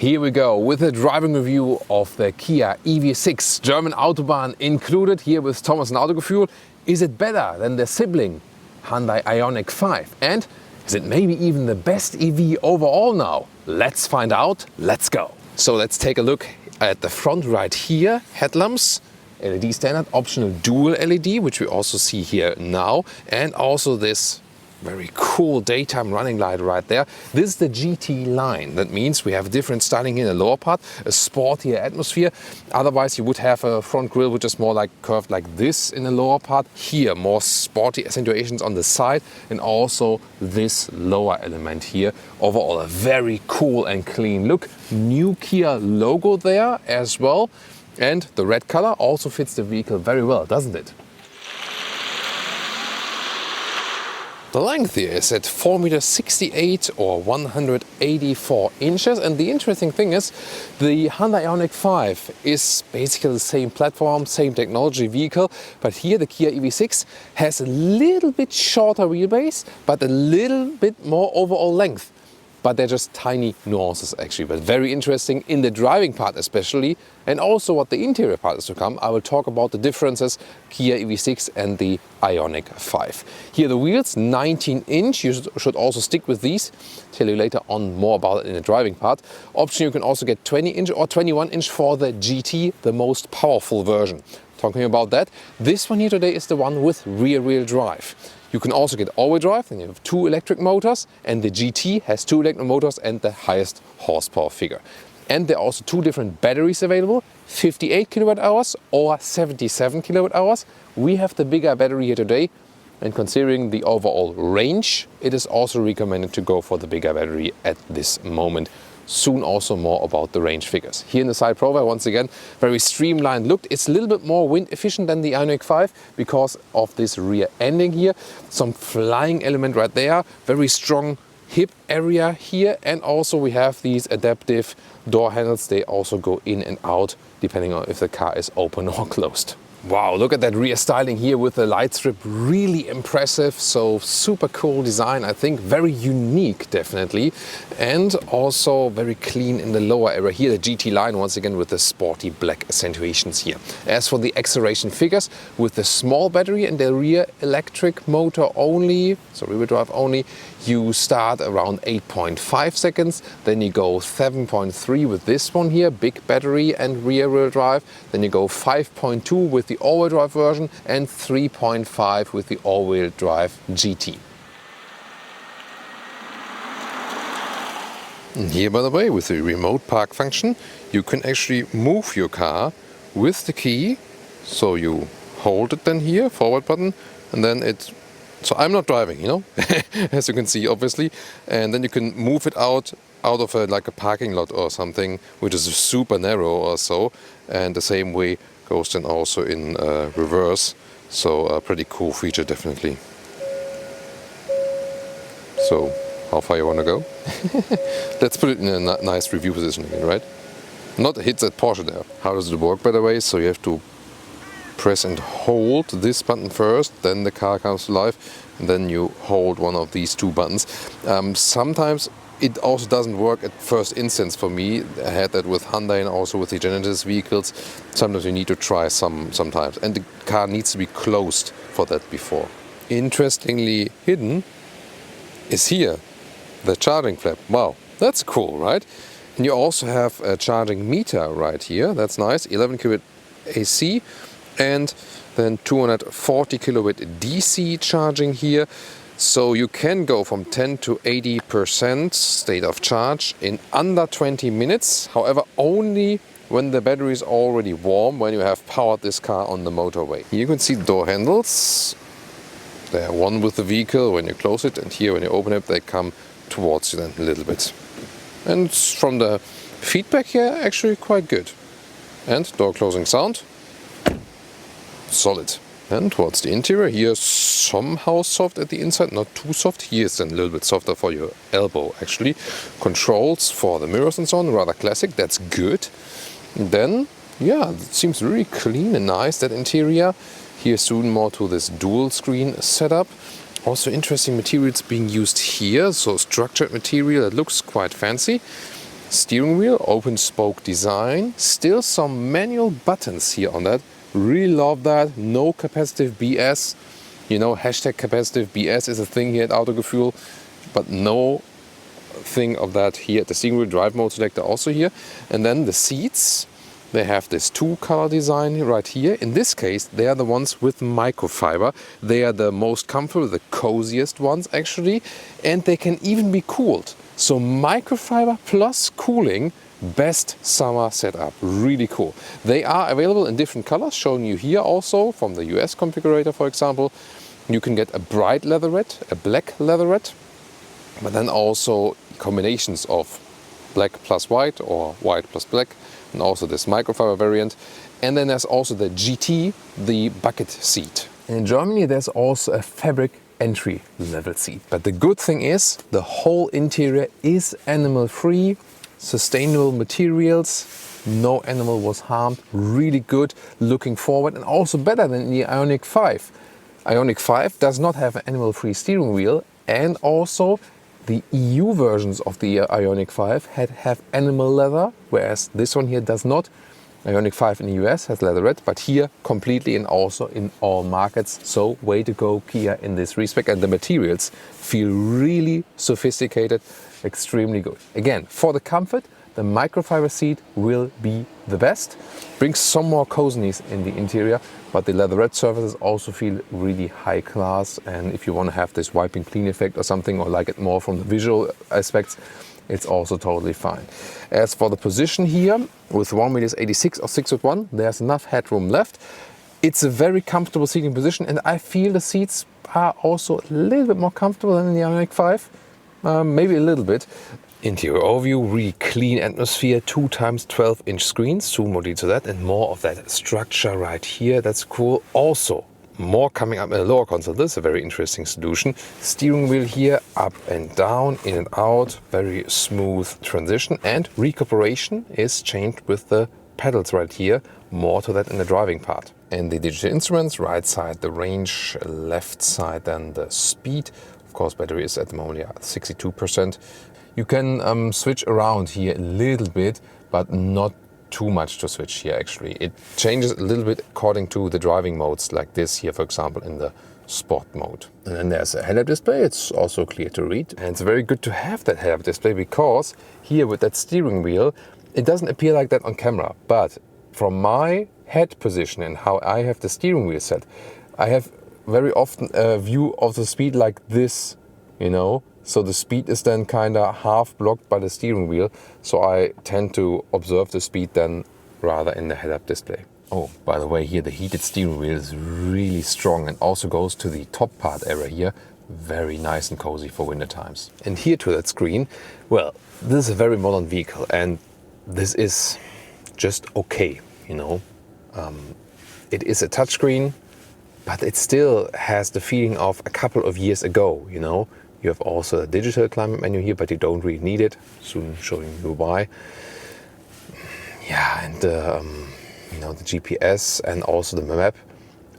Here we go with a driving review of the Kia EV6, German Autobahn included, here with Thomas Autogefühl. Is it better than the sibling Hyundai Ioniq 5? And is it maybe even the best EV overall now? Let's find out, let's go. So let's take a look at the front right here. Headlamps, LED standard, optional dual LED, which we also see here now. And also this very cool daytime running light right there. This is the GT line. That means we have different styling in the lower part, a sportier atmosphere. Otherwise you would have a front grille which is more like curved like this in the lower part. Here more sporty accentuations on the side and also this lower element here. Overall a very cool and clean look. New Kia logo there as well. And the red color also fits the vehicle very well, doesn't it? The length here is at 4.68 meters or 184 inches, and the interesting thing is the Hyundai Ioniq 5 is basically the same platform, same technology vehicle, but here the Kia EV6 has a little bit shorter wheelbase but a little bit more overall length. But they're just tiny nuances actually, but very interesting in the driving part especially, and also what the interior part is to come. I will talk about the differences Kia EV6 and the Ioniq 5. Here the wheels, 19-inch, you should also stick with these. Tell you later on more about it in the driving part. Option, you can also get 20-inch or 21-inch for the GT, the most powerful version. Talking about that, this one here today is the one with rear-wheel drive. You can also get all-wheel drive, and you have 2 electric motors, and the GT has 2 electric motors and the highest horsepower figure. And there are also 2 different batteries available, 58 kilowatt hours or 77 kilowatt hours. We have the bigger battery here today, and considering the overall range, it is also recommended to go for the bigger battery at this moment. Soon also more about the range figures. Here in the side profile, once again, very streamlined look. It's a little bit more wind efficient than the Ioniq 5 because of this rear ending here. Some flying element right there, very strong hip area here, and also we have these adaptive door handles. They also go in and out depending on if the car is open or closed. Wow, look at that rear styling here with the light strip, really impressive. So super cool design, I think, very unique definitely, and also very clean in the lower area here, the GT line once again with the sporty black accentuations here. As for the acceleration figures, with the small battery and the rear electric motor only, so rear drive only, you start around 8.5 seconds, then you go 7.3 with this one here, big battery and rear wheel drive, then you go 5.2 with the all-wheel drive version and 3.5 with the all-wheel drive GT. And here, by the way, with the remote park function, you can actually move your car with the key. So you hold it then here, forward button, and then it. So I'm not driving, you know, as you can see, obviously, and then you can move it out of like a parking lot or something, which is super narrow or so, and the same way goes then also in reverse. So a pretty cool feature, definitely. So how far you want to go? Let's put it in a nice review position again, right? Not hit that Porsche there. How does it work, by the way? So you have to press and hold this button first, then the car comes to life, and then you hold one of these 2 buttons. Sometimes it also doesn't work at first instance for me. I had that with Hyundai and also with the Genesis vehicles. Sometimes you need to try sometimes, and the car needs to be closed for that before. Interestingly hidden is here the charging flap. Wow, that's cool, right? And you also have a charging meter right here. That's nice, 11 kilowatt AC. And then 240 kilowatt DC charging here. So you can go from 10 to 80% state of charge in under 20 minutes. However, only when the battery is already warm, when you have powered this car on the motorway. Here you can see the door handles. They are one with the vehicle when you close it, and here when you open it, they come towards you then a little bit. And from the feedback here, actually quite good. And door closing sound. Solid. And towards the interior, here somehow soft at the inside, not too soft. Here it's a little bit softer for your elbow actually. Controls for the mirrors and so on, rather classic, that's good. And then, yeah, it seems really clean and nice, that interior. Here soon more to this dual screen setup. Also interesting materials being used here, so structured material that looks quite fancy. steering wheel, open spoke design, still some manual buttons here on that. Really love that. No capacitive BS. You know, hashtag capacitive BS is a thing here at Autogefühl, but no thing of that here at the steering wheel. Drive mode selector also here. And then the seats, they have this two-color design right here. In this case, they are the ones with microfiber. They are the most comfortable, the coziest ones actually, and they can even be cooled. So microfiber plus cooling, best summer setup, really cool. They are available in different colors, showing you here also from the US configurator, for example. You can get a bright leatherette, a black leatherette, but then also combinations of black plus white or white plus black, and also this microfiber variant. And then there's also the GT, the bucket seat. In Germany, there's also a fabric entry level seat. But the good thing is the whole interior is animal free, sustainable materials, no animal was harmed, really good, looking forward, and also better than the Ioniq 5. Ioniq 5 does not have an animal free steering wheel, and also the EU versions of the Ioniq 5 have animal leather, whereas this one here does not. Ioniq 5 in the US has leatherette, but here completely and also in all markets. So way to go, Kia, in this respect. And the materials feel really sophisticated, extremely good. Again, for the comfort, the microfiber seat will be the best. Brings some more coziness in the interior, but the leatherette surfaces also feel really high class. And if you want to have this wiping clean effect or something, or like it more from the visual aspects, it's also totally fine. As for the position here, with 1.86 m or 6'1", there's enough headroom left. It's a very comfortable seating position, and I feel the seats are also a little bit more comfortable than in the Ioniq 5, maybe a little bit. Interior overview, really clean atmosphere, 2x12-inch screens, zoom more to that, and more of that structure right here, that's cool. Also, more coming up in the lower console. This is a very interesting solution. Steering wheel here, up and down, in and out, very smooth transition, and recuperation is changed with the pedals right here. More to that in the driving part. And the digital instruments, right side the range, left side then the speed. Of course, battery is at the moment at 62%. You can switch around here a little bit, but not too much to switch here actually. It changes a little bit according to the driving modes, like this here, for example, in the sport mode. And then there's a head-up display. It's also clear to read. And it's very good to have that head-up display, because here with that steering wheel, it doesn't appear like that on camera. But from my head position and how I have the steering wheel set, I have very often a view of the speed like this, you know. So the speed is then kind of half blocked by the steering wheel. So I tend to observe the speed then rather in the head-up display. Oh, by the way, here the heated steering wheel is really strong and also goes to the top part area here. Very nice and cozy for winter times. And here to that screen, well, this is a very modern vehicle, and this is just okay, you know. It is a touchscreen, but it still has the feeling of a couple of years ago, you know. You have also a digital climate menu here, but you don't really need it. Soon showing you why. Yeah, and you know, the GPS and also the map.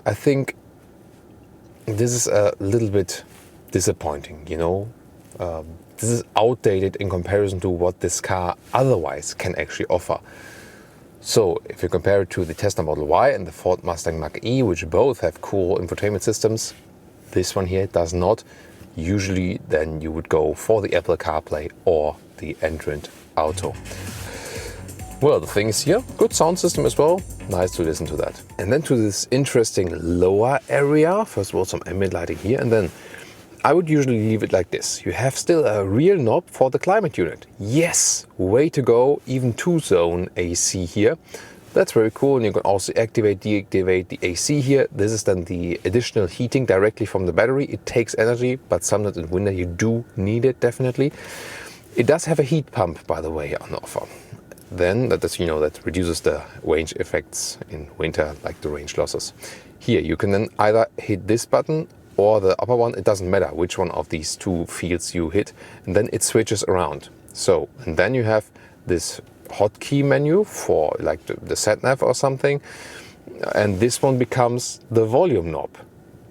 I think this is a little bit disappointing, you know. This is outdated in comparison to what this car otherwise can actually offer. So if you compare it to the Tesla Model Y and the Ford Mustang Mach-E, which both have cool infotainment systems, this one here does not. Usually then you would go for the Apple CarPlay or the Android Auto. Well, the thing is here, good sound system as well, nice to listen to that. And then to this interesting lower area, first of all some ambient lighting here, and then I would usually leave it like this. You have still a real knob for the climate unit. Yes, way to go, even 2-zone AC here. That's very cool, and you can also activate, deactivate the AC here. This is then the additional heating directly from the battery. It takes energy, but sometimes in winter you do need it, definitely. It does have a heat pump, by the way, on offer. Then that is, you know, that reduces the range effects in winter, like the range losses. Here you can then either hit this button or the upper one. It doesn't matter which one of these two fields you hit, and then it switches around. So, and then you have this hotkey menu for like the sat nav or something, and this one becomes the volume knob.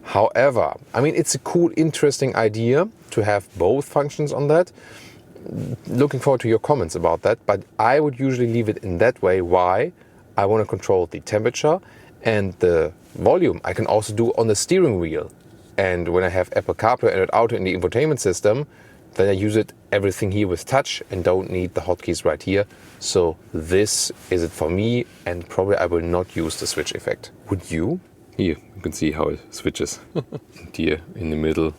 However, I mean, it's a cool, interesting idea to have both functions on that. looking forward to your comments about that, but I would usually leave it in that way. Why? I want to control the temperature and the volume. I can also do on the steering wheel. And when I have Apple CarPlay and Android Auto in the infotainment system, then I use it everything here with touch and don't need the hotkeys right here. So this is it for me, and probably I will not use the switch effect. Would you? Here, you can see how it switches. And here in the middle.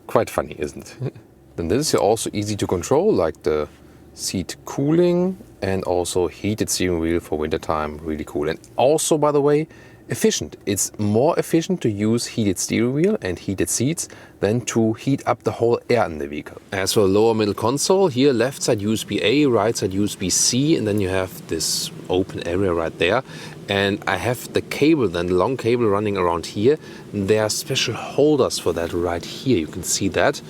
Quite funny, isn't it? Then this is here also easy to control, like the seat cooling and also heated steering wheel for wintertime, really cool. And also, by the way, efficient. It's more efficient to use heated steering wheel and heated seats than to heat up the whole air in the vehicle. As for the lower middle console, here left side USB-A, right side USB-C, and then you have this open area right there. And I have the cable, then the long cable running around here. There are special holders for that right here. You can see that.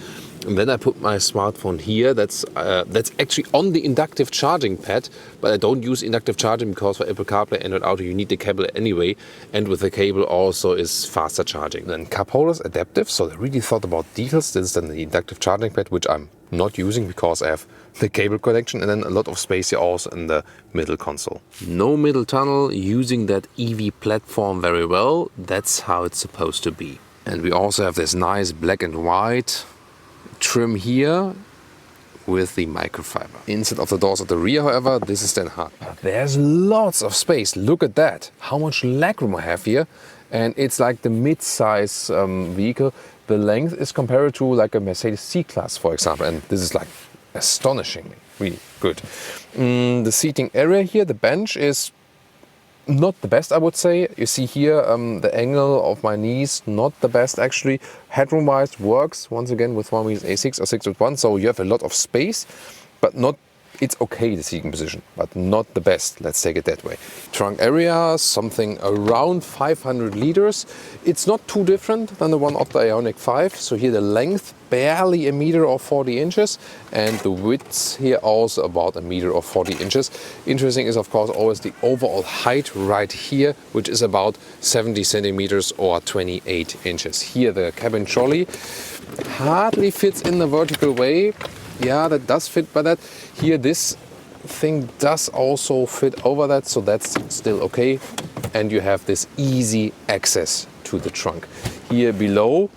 And then I put my smartphone here. That's actually on the inductive charging pad, but I don't use inductive charging because for Apple CarPlay and Android Auto you need the cable anyway, and with the cable also is faster charging. Then cup holders, adaptive, so they really thought about details. This is then the inductive charging pad, which I'm not using because I have the cable connection, and then a lot of space here also in the middle console. No middle tunnel, using that EV platform very well. That's how it's supposed to be. And we also have this nice black and white trim here with the microfiber. Inside of the doors at the rear, however, this is then hard. There's lots of space. Look at that. How much legroom I have here. And it's like the mid-size vehicle. The length is compared to like a Mercedes C-Class, for example. And this is like astonishingly really good. The seating area here, the bench is not the best, I would say. You see here the angle of my knees, not the best actually. Headroom wise works once again with Huawei's A6 or 6.1, so you have a lot of space, but not, it's okay the seating position, but not the best, let's take it that way. Trunk area, something around 500 liters. It's not too different than the one of the Ioniq 5, so here the length barely 1 meter or 40 inches, and the width here also about 1 meter or 40 inches. Interesting is of course always the overall height right here, which is about 70 centimeters or 28 inches. Here the cabin trolley hardly fits in the vertical way. Yeah, that does fit by that. Here this thing does also fit over that, so that's still okay. And you have this easy access to the trunk. Here below,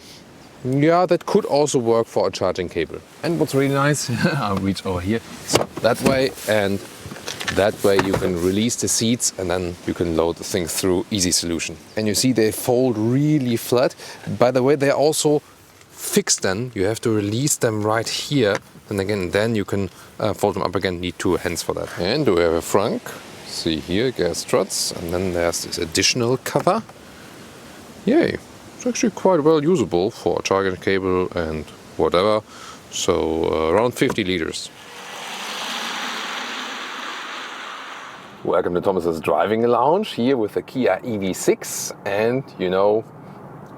yeah, that could also work for a charging cable. And what's really nice, I'll reach over here, so that way, and that way you can release the seats and then you can load the thing through, easy solution. And you see they fold really flat. By the way, they're also fixed then. You have to release them right here. And again, then you can fold them up again, need 2 hands for that. And we have a frunk, see here, gas struts, and then there's this additional cover. Yay, it's actually quite well usable for a charging cable and whatever. So around 50 liters. Welcome to Thomas's Driving Lounge, here with the Kia EV6. And you know,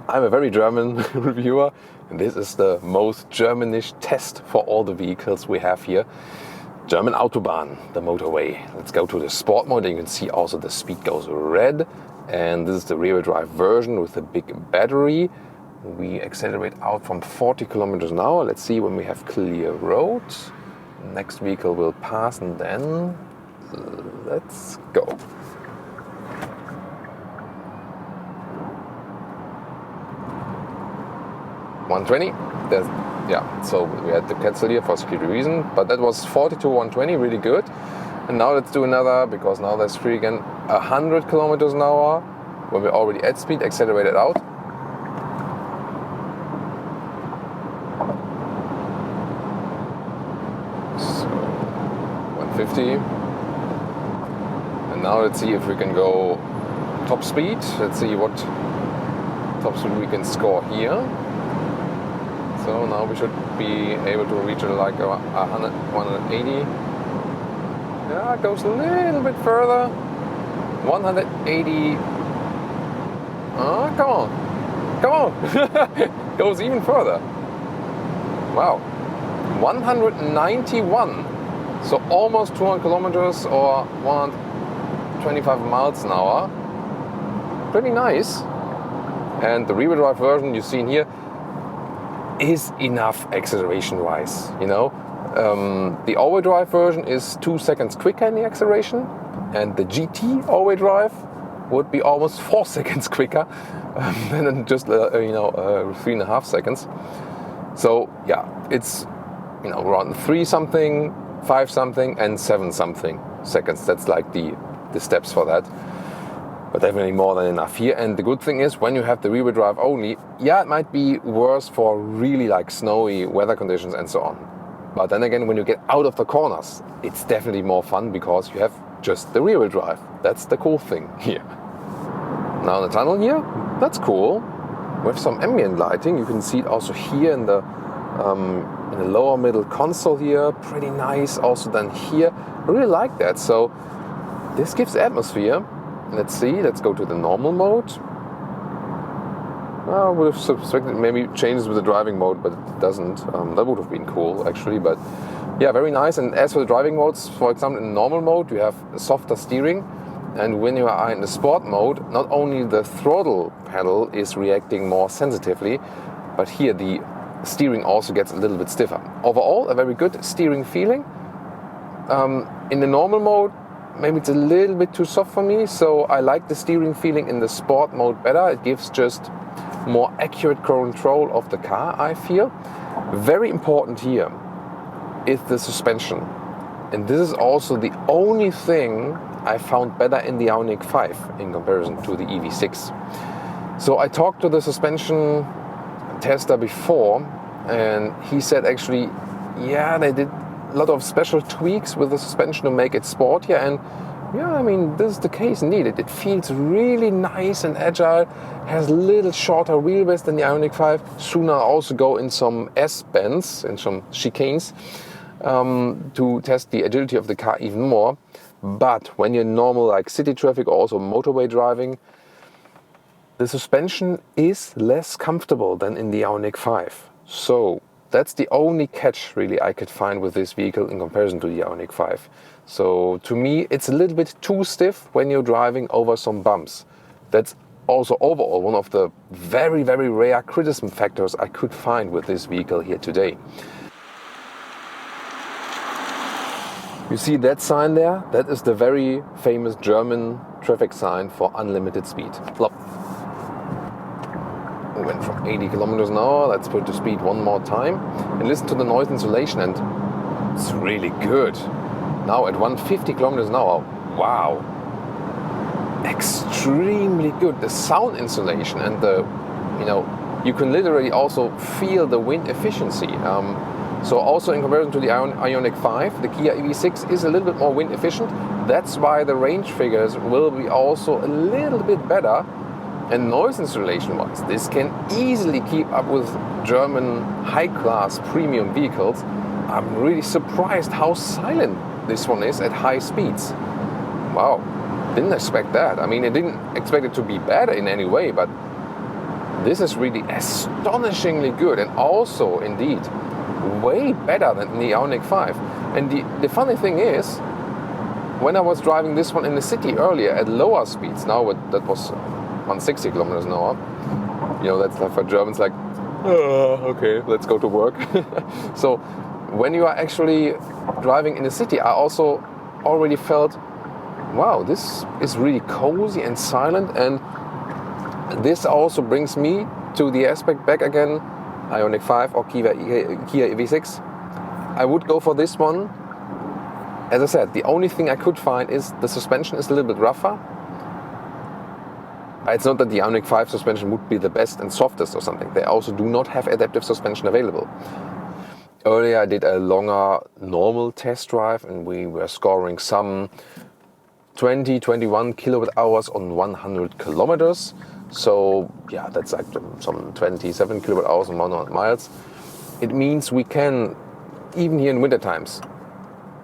I'm a very German reviewer. And this is the most Germanish test for all the vehicles we have here. German Autobahn, the motorway. Let's go to the sport mode. You can see also the speed goes red. And this is the rear-wheel drive version with a big battery. We accelerate out from 40 kilometers an hour. Let's see when we have clear road. Next vehicle will pass, and then let's go. 120. Yeah, so we had to cancel here for security reason, but that was 40 to 120, really good. And now let's do another, because now there's free again, 100 kilometers an hour, when we're already at speed, accelerated out. So 150. And now let's see if we can go top speed. Let's see what top speed we can score here. So now we should be able to reach like 100, 180. Yeah, it goes a little bit further. 180. Oh, come on. Come on. Goes even further. Wow. 191. So almost 200 kilometers or 125 miles an hour. Pretty nice. And the rear-wheel drive version you've seen here is enough acceleration wise, you know. The all-wheel drive version is 2 seconds quicker in the acceleration, and the GT all-wheel drive would be almost 4 seconds quicker than in just 3.5 seconds. So yeah, it's around 3 something, 5 something, and 7 something seconds. That's like the steps for that. But definitely more than enough here. And the good thing is, when you have the rear-wheel drive only, yeah, it might be worse for really like snowy weather conditions and so on. But then again, when you get out of the corners, it's definitely more fun because you have just the rear-wheel drive. That's the cool thing here. Now the tunnel here, that's cool. With some ambient lighting, you can see it also here in the lower middle console here. Pretty nice. Also then here, I really like that. So this gives atmosphere. Let's see, let's go to the normal mode. I would have suspected maybe changes with the driving mode, but it doesn't. That would have been cool actually, but yeah, very nice. And as for the driving modes, for example, in normal mode, you have softer steering. And when you are in the sport mode, not only the throttle pedal is reacting more sensitively, but here the steering also gets a little bit stiffer. Overall, a very good steering feeling. In the normal mode, maybe it's a little bit too soft for me, so I like the steering feeling in the sport mode better. It gives just more accurate control of the car, I feel. Very important here is the suspension. And this is also the only thing I found better in the iONIQ5 in comparison to the EV6. So I talked to the suspension tester before, and he said actually, yeah, they did a lot of special tweaks with the suspension to make it sportier, and yeah, I mean, this is the case indeed. It feels really nice and agile, has a little shorter wheelbase than the iONIQ5. Soon I'll also go in some S-bends, in some chicanes, to test the agility of the car even more. But when you're normal like city traffic or also motorway driving, the suspension is less comfortable than in the iONIQ5. So that's the only catch really I could find with this vehicle in comparison to the iONIQ5. So to me, it's a little bit too stiff when you're driving over some bumps. That's also overall one of the very, very rare criticism factors I could find with this vehicle here today. You see that sign there? That is the very famous German traffic sign for unlimited speed. Plop. We went from 80 kilometers an hour. Let's put the speed one more time and listen to the noise insulation, and it's really good. Now at 150 kilometers an hour, wow, extremely good. The sound insulation and you can literally also feel the wind efficiency. So also in comparison to the iONIQ5, the Kia EV6 is a little bit more wind efficient. That's why the range figures will be also a little bit better. And noise insulation wise, this can easily keep up with German high-class premium vehicles. I'm really surprised how silent this one is at high speeds. Wow, didn't expect that. I mean, I didn't expect it to be bad in any way, but this is really astonishingly good, and also indeed way better than the iONIQ5. And the funny thing is, when I was driving this one in the city earlier at lower speeds, now that was 160 kilometers an hour, that's like for Germans like, okay, let's go to work. So when you are actually driving in the city, I also already felt, wow, this is really cozy and silent, and this also brings me to the aspect back again, iONIQ5 or Kia EV6. I would go for this one. As I said, the only thing I could find is the suspension is a little bit rougher. It's not that the iONIQ5 suspension would be the best and softest or something. They also do not have adaptive suspension available. Earlier I did a longer normal test drive, and we were scoring some 21 kilowatt hours on 100 kilometers. So yeah, that's like some 27 kilowatt hours on 100 miles. It means we can, even here in winter times,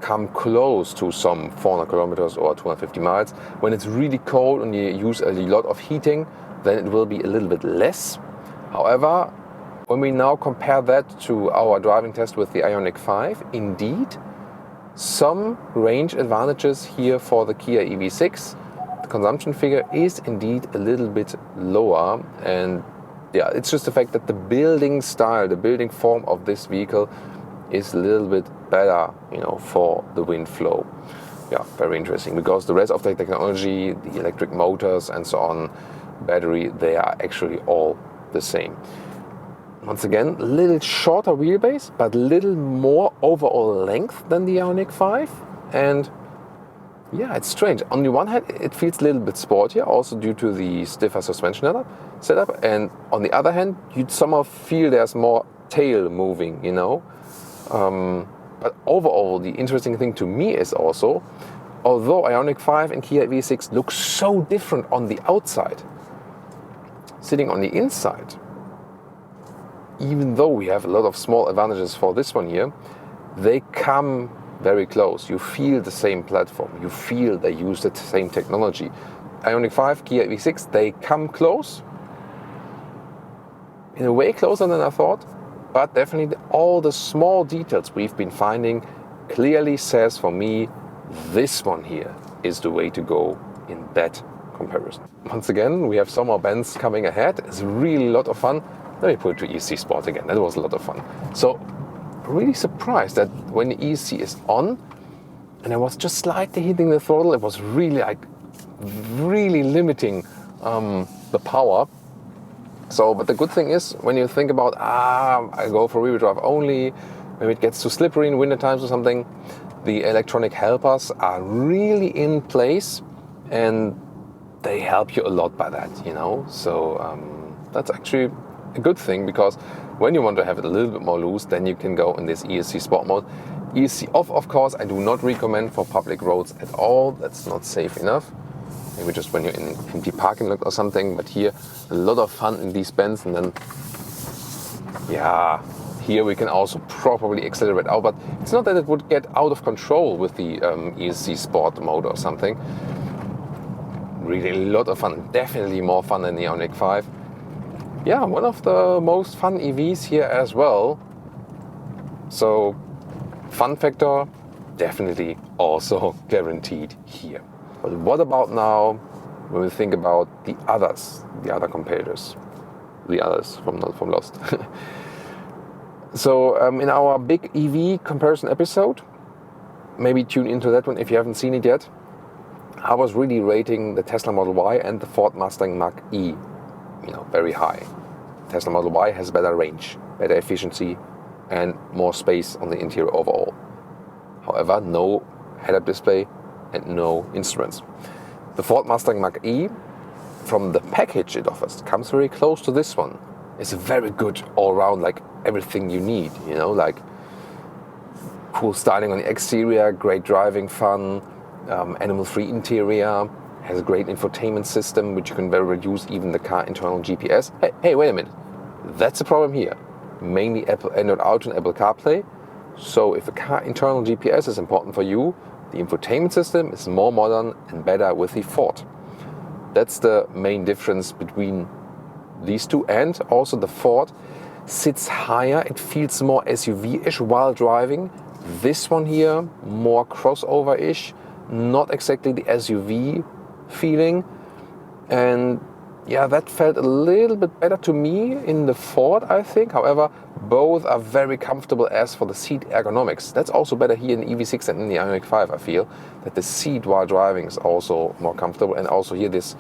come close to some 400 kilometers or 250 miles. When it's really cold and you use a lot of heating, then it will be a little bit less. However, when we now compare that to our driving test with the iONIQ5, indeed, some range advantages here for the Kia EV6. The consumption figure is indeed a little bit lower, and yeah, it's just the fact that the building style, the building form of this vehicle is a little bit better, for the wind flow. Yeah, very interesting, because the rest of the technology, the electric motors and so on, battery, they are actually all the same. Once again, a little shorter wheelbase, but a little more overall length than the Ioniq 5. And yeah, it's strange. On the one hand, it feels a little bit sportier, also due to the stiffer suspension setup. And on the other hand, you'd somehow feel there's more tail moving, But overall, the interesting thing to me is also, although Ioniq 5 and Kia EV6 look so different on the outside, sitting on the inside, even though we have a lot of small advantages for this one here, they come very close. You feel the same platform. You feel they use the same technology. Ioniq 5, Kia EV6, they come close. In a way closer than I thought, but definitely all the small details we've been finding clearly says for me, this one here is the way to go in that comparison. Once again, we have some more bands coming ahead. It's really a lot of fun. Let me put it to EC Sport again. That was a lot of fun. So, really surprised that when the EC is on, and I was just slightly hitting the throttle, it was really limiting the power. So, but the good thing is, when you think about, I go for rear drive only, maybe it gets too slippery in winter times or something, the electronic helpers are really in place, and they help you a lot by that, So that's actually a good thing, because when you want to have it a little bit more loose, then you can go in this ESC Sport mode. ESC off, of course, I do not recommend for public roads at all. That's not safe enough. Maybe just when you're in an empty parking lot or something. But here, a lot of fun in these bends. And then, here we can also properly accelerate out. But it's not that it would get out of control with the ESC Sport mode or something. Really a lot of fun. Definitely more fun than the Ioniq 5. Yeah, one of the most fun EVs here as well. So, fun factor, definitely also guaranteed here. But what about now when we think about the other competitors? The others from Lost. So, in our big EV comparison episode, maybe tune into that one if you haven't seen it yet, I was really rating the Tesla Model Y and the Ford Mustang Mach-E, very high. Tesla Model Y has better range, better efficiency, and more space on the interior overall. However, no head-up display and no instruments. The Ford Mustang Mach-E, from the package it offers, comes very close to this one. It's a very good all-round, like everything you need, like cool styling on the exterior, great driving fun, animal-free interior, has a great infotainment system, which you can very well use even the car internal GPS. Hey, wait a minute. That's the problem here. Mainly Apple Android Auto and Apple CarPlay. So if a car internal GPS is important for you, the infotainment system is more modern and better with the Ford. That's the main difference between these two. And also the Ford sits higher. It feels more SUV-ish while driving. This one here, more crossover-ish. Not exactly the SUV feeling, and that felt a little bit better to me in the Ford, I think. However, both are very comfortable as for the seat ergonomics. That's also better here in the EV6 than in the Ioniq 5. I feel that the seat while driving is also more comfortable, and also here this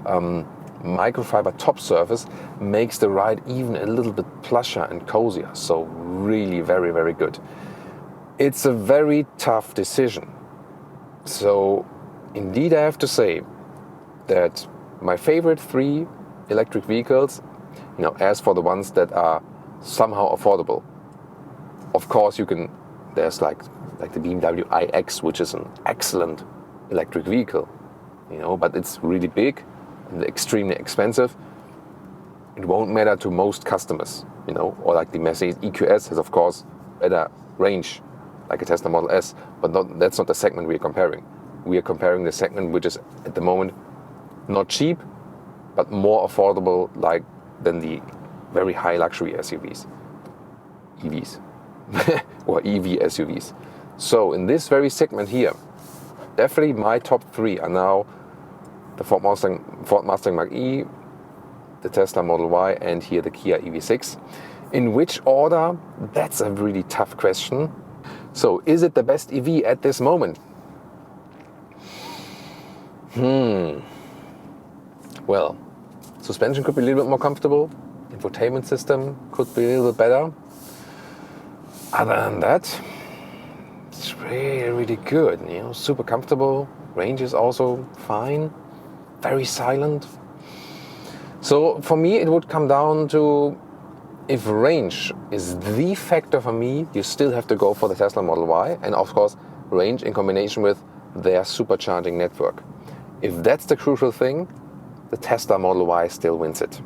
microfiber top surface makes the ride even a little bit plusher and cozier. So really very, very good. It's a very tough decision. So indeed I have to say that my favorite 3 electric vehicles, as for the ones that are somehow affordable, of course there's like the BMW iX, which is an excellent electric vehicle, but it's really big and extremely expensive. It won't matter to most customers, or like the Mercedes EQS has of course better range, like a Tesla Model S, but that's not the segment we are comparing. We are comparing the segment which is at the moment not cheap, but more affordable than the very high luxury SUVs, EVs, or EV SUVs. So in this very segment here, definitely my top 3 are now the Ford Mustang Mach-E, the Tesla Model Y, and here the Kia EV6. In which order? That's a really tough question. So, is it the best EV at this moment? Well, suspension could be a little bit more comfortable. Infotainment system could be a little bit better. Other than that, it's really, really good. You know, super comfortable. Range is also fine. Very silent. So for me, it would come down to, if range is the factor for me, you still have to go for the Tesla Model Y, and of course, range in combination with their supercharging network. If that's the crucial thing, the Tesla Model Y still wins it.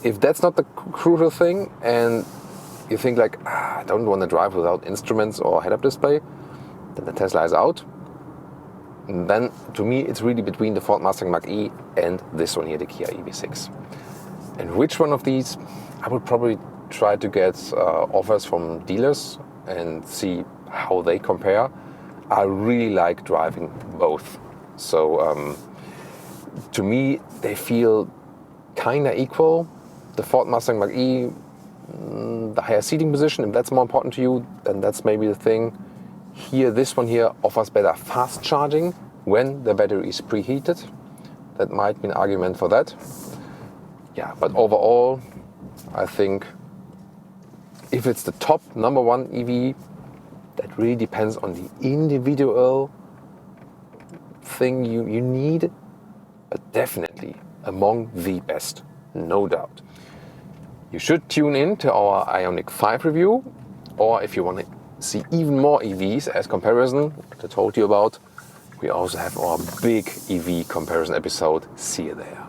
If that's not the crucial thing, and you think like, I don't want to drive without instruments or head-up display, then the Tesla is out. And then, to me, it's really between the Ford Mustang Mach-E and this one here, the Kia EV6. And which one of these? I would probably try to get offers from dealers and see how they compare. I really like driving both. So, to me, they feel kinda equal. The Ford Mustang Mach-E, the higher seating position, if that's more important to you, then that's maybe the thing. Here, this one here offers better fast charging when the battery is preheated. That might be an argument for that. Yeah, but overall, I think if it's the top number one EV, that really depends on the individual thing you need, but definitely among the best, no doubt. You should tune in to our Ioniq 5 review, or if you want to see even more EVs as comparison, that I told you about, we also have our big EV comparison episode. See you there.